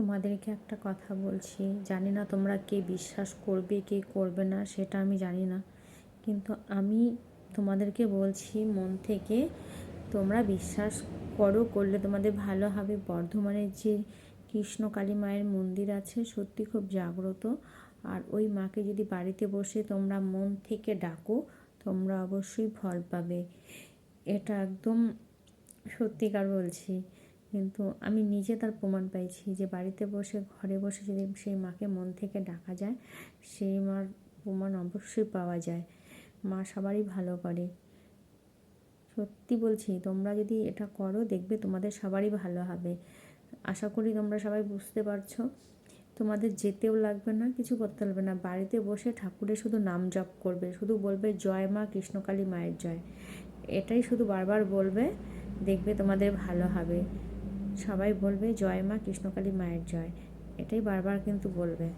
তোমাদেরকে একটা কথা বলছি, জানি না তোমরা কে বিশ্বাস করবে কে করবে না সেটা আমি জানি না, কিন্তু আমি তোমাদেরকে বলছি মন থেকে, তোমরা বিশ্বাস করো, করলে তোমাদের ভালো হবে। বর্ধমানের যে কৃষ্ণকালী মায়ের মন্দির আছে সত্যি খুব জাগ্রত, আর ওই মাকে যদি বাড়িতে বসে তোমরা মন থেকে ডাকো তোমরা অবশ্যই ফল পাবে। এটা একদম সত্যিকার বলছি, কিন্তু আমি নিজে তার প্রমাণ পাইছি যে বাড়িতে বসে ঘরে বসে যদি সেই মাকে মন থেকে ডাকা যায় সেই মার প্রমাণ অবশ্যই পাওয়া যায়। মা সবারই ভালো করে, সত্যি বলছি। তোমরা যদি এটা করো দেখবে তোমাদের সবারই ভালো হবে। আশা করি তোমরা সবাই বুঝতে পারছো। তোমাদের যেতেও লাগবে না, কিছু করতে লাগবে না, বাড়িতে বসে ঠাকুরের শুধু নাম জপ করবে, শুধু বলবে জয় মা কৃষ্ণকালী মায়ের জয়, এটাই শুধু বারবার বলবে, দেখবে তোমাদের ভালো হবে। সবাই বলবে জয় মা কৃষ্ণকালী মায়ের জয়, এটাই বারবার কিন্তু বলবে।